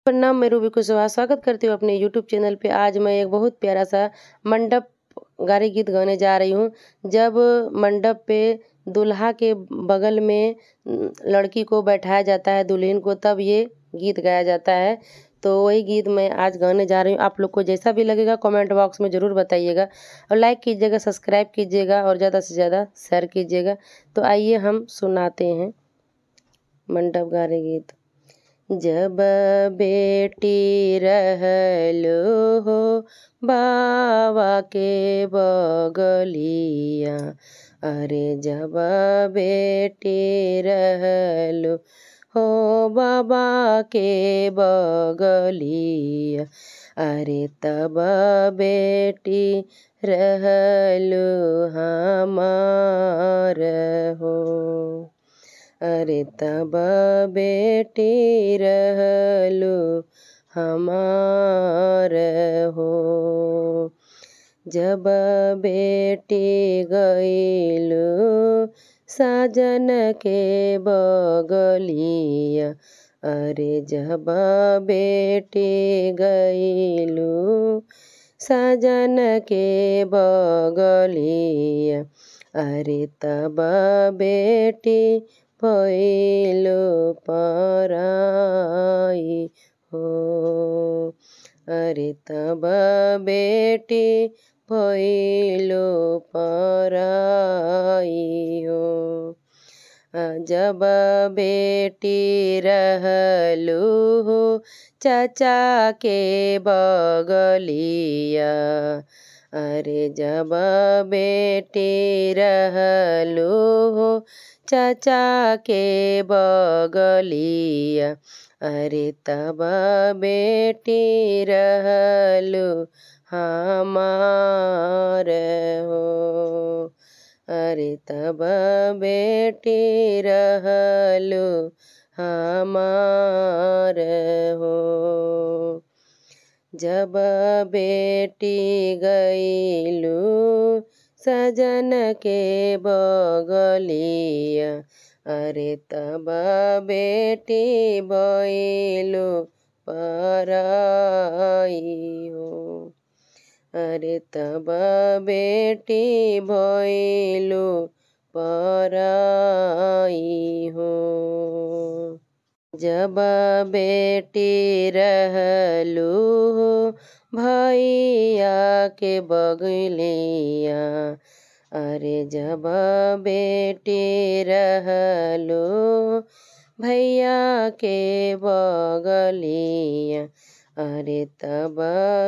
प्रणाम, मैं रूबी कुशवाहा स्वागत करती हूँ अपने यूट्यूब चैनल पे। आज मैं एक बहुत प्यारा सा मंडप गारे गीत गाने जा रही हूँ। जब मंडप पे दूल्हा के बगल में लड़की को बैठाया जाता है, दुल्हन को, तब ये गीत गाया जाता है। तो वही गीत मैं आज गाने जा रही हूँ। आप लोग को जैसा भी लगेगा कमेंट बॉक्स में ज़रूर बताइएगा और लाइक कीजिएगा, सब्सक्राइब कीजिएगा और ज़्यादा से ज़्यादा शेयर कीजिएगा। तो आइए हम सुनाते हैं मंडप गारे गीत। जब बेटी रहलो हो बाबा के बगलिया, अरे जब बेटी रहलो हो बाबा के बगलिया, अरे तब बेटी रहलो हमार हो, अरे तब बेटी रहलो हमार हो। जब बेटी गइलो साजन के बगलिया, अरे जब बेटी गइलो साजन के बगलिया, अरे तब बेटी भइलो पराई हो, अरे तब बेटी भइलो पराई हो। जब बेटी रहलो हो चाचा के बगलिया, अरे जब बेटी रहलो हो चाचा के बगलिया, अरे तब बेटी रहलो हमार हो, अरे तब बेटी रहलो हमार हो। जब बेटी गइलो सजन के बगलिया, अरे तब बेटी भइलो पराई हो, अरे तब बेटी भइलो पराई हो। जब बेटी रहलो भैया के बगलिया, अरे जब बेटी रहलो भैया के बगलिया, अरे तब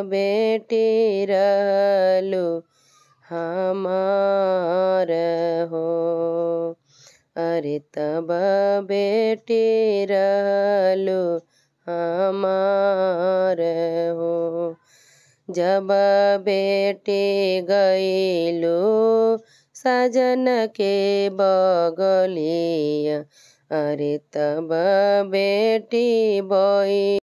बेटी रहलो हमार हो, अरे तब बेटी रहलो हमार हो। जब बेटी गइलो साजन के बगलिया, अरे तब बेटी भइलो